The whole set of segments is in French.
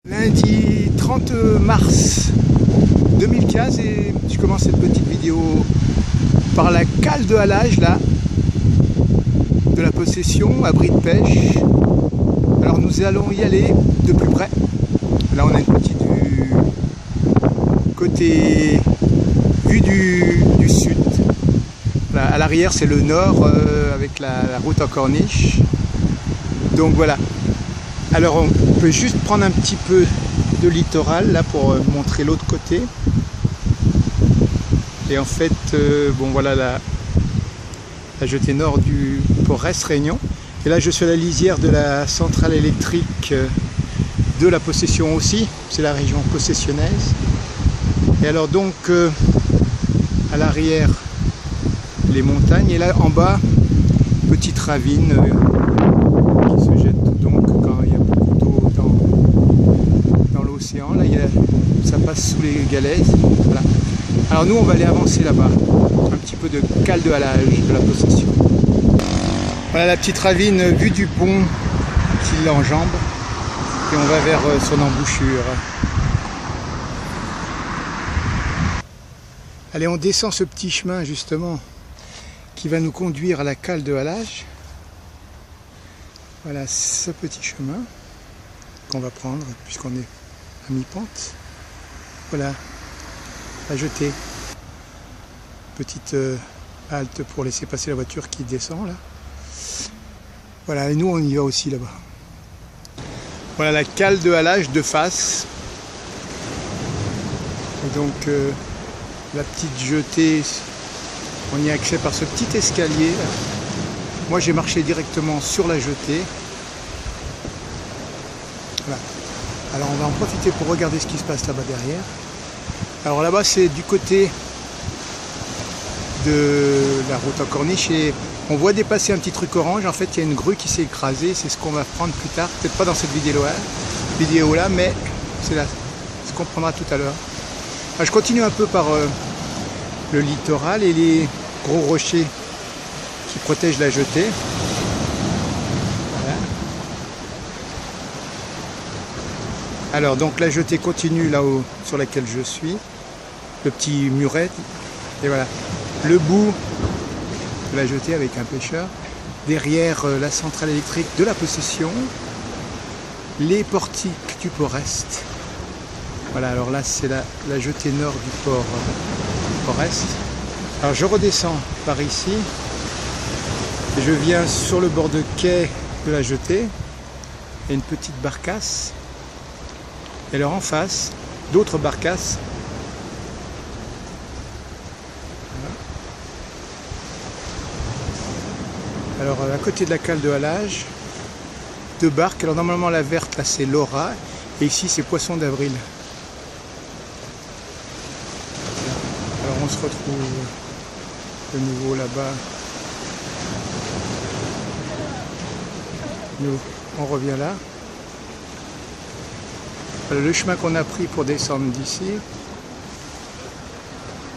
Lundi 30 mars 2015 et je commence cette petite vidéo par la cale de halage là, de la possession, abri de pêche. Alors nous allons y aller de plus près. Là on a une petite vue côté vue du sud. Là, à l'arrière c'est le nord avec la route en corniche. Donc voilà. Alors on peut juste prendre un petit peu de littoral là pour montrer l'autre côté. Et en fait, bon voilà la jetée nord du port Réunion. Et là je suis à la lisière de la centrale électrique de la possession aussi. C'est la région possessionnaise. Et alors donc à l'arrière les montagnes et là en bas petite ravine qui se jette donc quand il y a beaucoup d'eau dans l'océan. Là ça passe sous les galets. Voilà. Alors nous on va aller avancer là-bas, un petit peu de cale de halage de la possession. Voilà la petite ravine vue du pont qui l'enjambe et on va vers son embouchure. Allez, on descend ce petit chemin justement qui va nous conduire à la cale de halage. Voilà ce petit chemin qu'on va prendre puisqu'on est à mi-pente. Voilà la jetée. Petite halte pour laisser passer la voiture qui descend là. Voilà, et nous on y va aussi là-bas. Voilà la cale de halage de face. Et donc la petite jetée, on y a accès par ce petit escalier. Moi j'ai marché directement sur la jetée. Voilà. Alors on va en profiter pour regarder ce qui se passe là-bas derrière. Alors là-bas c'est du côté de la route en corniche et on voit dépasser un petit truc orange. En fait il y a une grue qui s'est écrasée, c'est ce qu'on va prendre plus tard, peut-être pas dans cette vidéo là, mais c'est ce qu'on prendra tout à l'heure. Je continue un peu par le littoral et les gros rochers qui protègent la jetée. Voilà. Alors donc la jetée continue là-haut sur laquelle je suis, le petit muret, et voilà le bout de la jetée avec un pêcheur, derrière la centrale électrique de la possession, les portiques du port-est. Voilà, alors là c'est la jetée nord du port-est. Alors je redescends par ici, et je viens sur le bord de quai de la jetée, il y a une petite barcasse, et alors en face, d'autres barcasses. Voilà. Alors à côté de la cale de halage, deux barques. Alors normalement la verte là c'est Laura, et ici c'est Poisson d'avril. Alors on se retrouve de nouveau là-bas. Nous, on revient là. Voilà le chemin qu'on a pris pour descendre d'ici.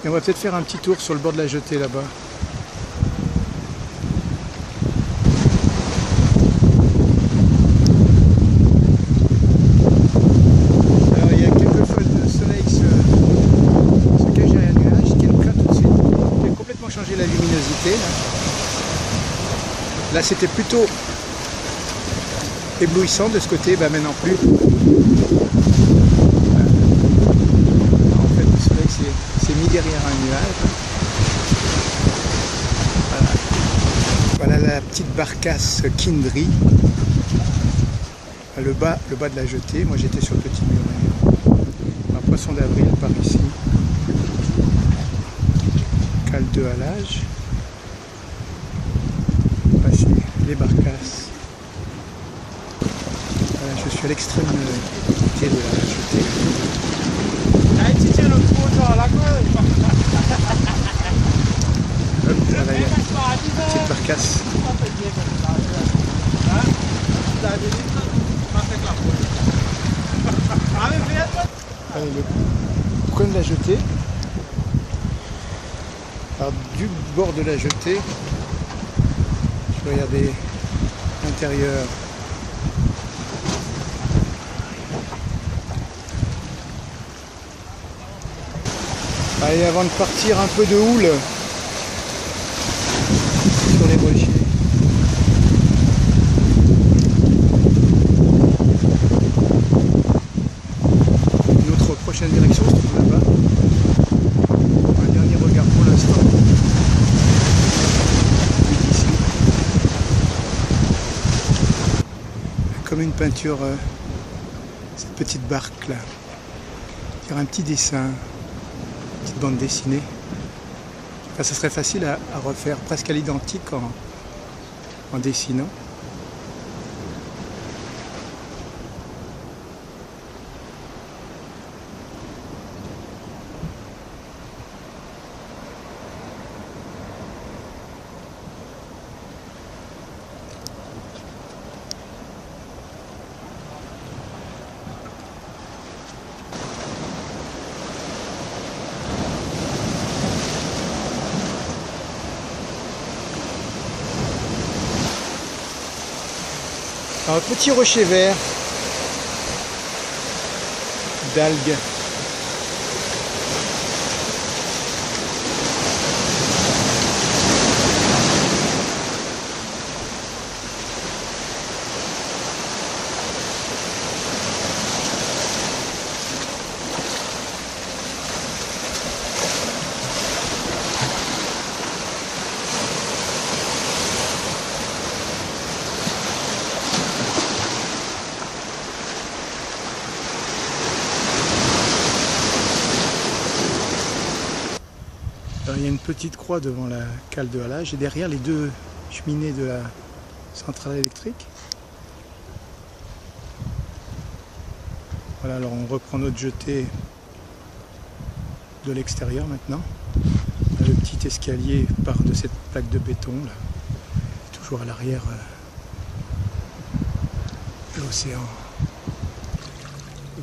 Et on va peut-être faire un petit tour sur le bord de la jetée là-bas. Alors il y a quelques feuilles de soleil qui se cachent derrière le nuage, qui est plein tout de suite. Qui a complètement changé la luminosité. Là c'était plutôt éblouissant de ce côté, bah maintenant plus. En fait le soleil s'est mis derrière un nuage. Voilà la petite barcasse Kindry. Le bas de la jetée, moi j'étais sur le petit muret. Un Poisson d'avril par ici. Cale de halage. Passer les barcasses. Voilà, je suis à l'extrême côté de la jetée. Hop, voilà, il y a une petite barcasse. Allez, le coin de la jetée. Alors du bord de la jetée, je vais regarder l'intérieur Allez, avant de partir, un peu de houle sur les rochers. Notre prochaine direction se trouve là-bas. Un dernier regard pour l'instant. Ici. Comme une peinture, cette petite barque là. Faire un petit dessin, une petite bande dessinée. Enfin, ça serait facile à refaire presque à l'identique en dessinant. Un petit rocher vert d'algues. Alors, il y a une petite croix devant la cale de halage et derrière les deux cheminées de la centrale électrique. Voilà, alors on reprend notre jetée de l'extérieur maintenant. Le petit escalier part de cette plaque de béton là, toujours à l'arrière de l'océan.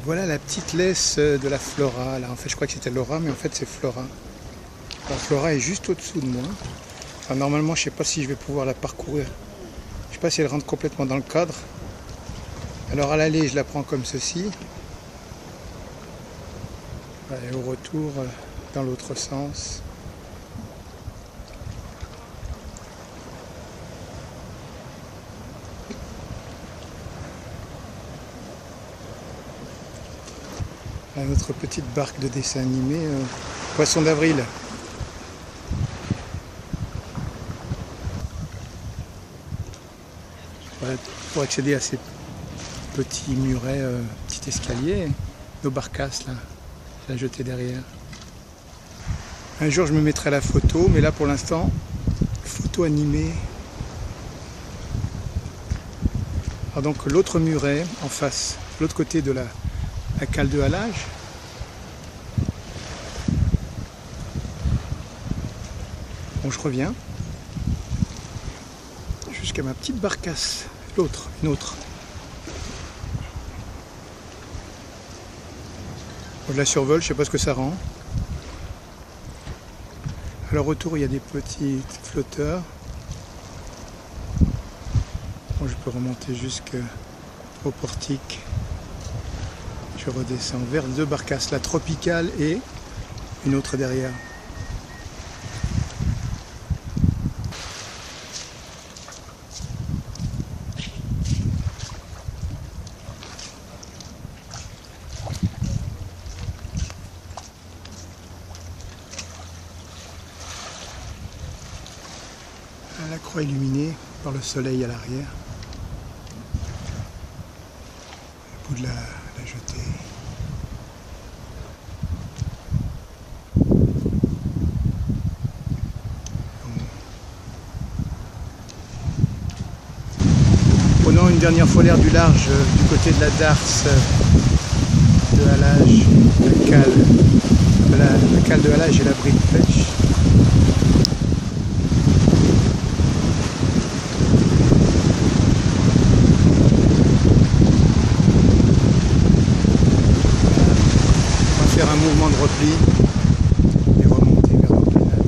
Voilà la petite laisse de la Flora. Là, en fait, je crois que c'était Laura, mais en fait c'est Flora. La Flora est juste au-dessous de moi. Enfin, normalement, je ne sais pas si je vais pouvoir la parcourir. Je ne sais pas si elle rentre complètement dans le cadre. Alors à l'aller, je la prends comme ceci. Et au retour, dans l'autre sens. Notre petite barque de dessin animé, Poisson d'avril. Voilà, pour accéder à ces petits murets, petit escalier, nos barcasses là, la jetée derrière. Un jour je me mettrai la photo, mais là pour l'instant, photo animée. Alors donc l'autre muret en face, l'autre côté de la cale de halage. Bon, je reviens jusqu'à ma petite barcasse, l'autre, une autre. Bon, je la survole, je sais pas ce que ça rend. Alors retour, il y a des petits flotteurs. Bon, je peux remonter jusqu'au portique. Je redescends vers deux barcasses, la tropicale et une autre derrière. La croix illuminée par le soleil à l'arrière. Le bout de la jetée. Prenons une dernière fois l'air du large du côté de la darse de halage, la cale de halage et l'abri de pêche. Faire un mouvement de repli et remonter vers l'empennade.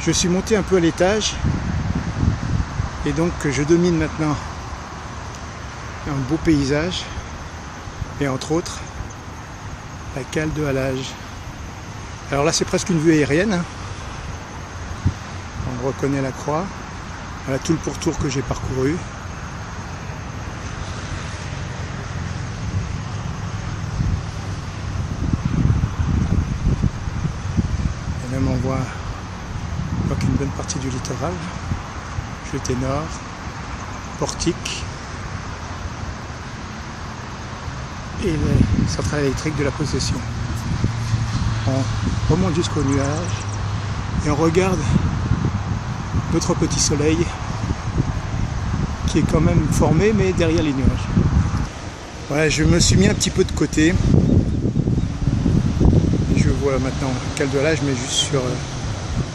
Je suis monté un peu à l'étage et donc je domine maintenant un beau paysage et entre autres la cale de halage. Alors là c'est presque une vue aérienne, hein. On reconnaît la croix. Voilà tout le pourtour que j'ai parcouru. Et même on voit qu'une bonne partie du littoral, Jetée Nord, Portique et les centrales électriques de la Possession. On remonte jusqu'au nuage et on regarde notre petit soleil qui est quand même formé mais derrière les nuages. Voilà, je me suis mis un petit peu de côté. Je vois maintenant cale de halage mais juste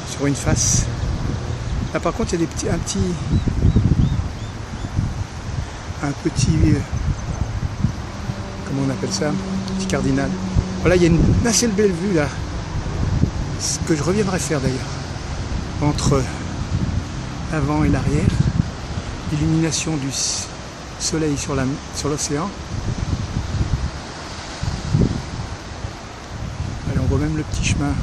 sur une face. Là par contre il y a un petit comment on appelle ça, un petit cardinal. Voilà, il y a une assez belle vue là, ce que je reviendrai faire d'ailleurs, entre l'avant et l'arrière, l'illumination du soleil sur l'océan. Allez, on voit même le petit chemin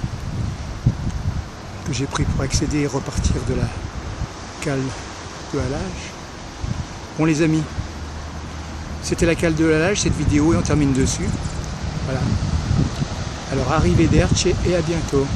que j'ai pris pour accéder et repartir de la cale de halage. Bon les amis, c'était la cale de halage cette vidéo et on termine dessus. Voilà. Alors arrivederci et à bientôt.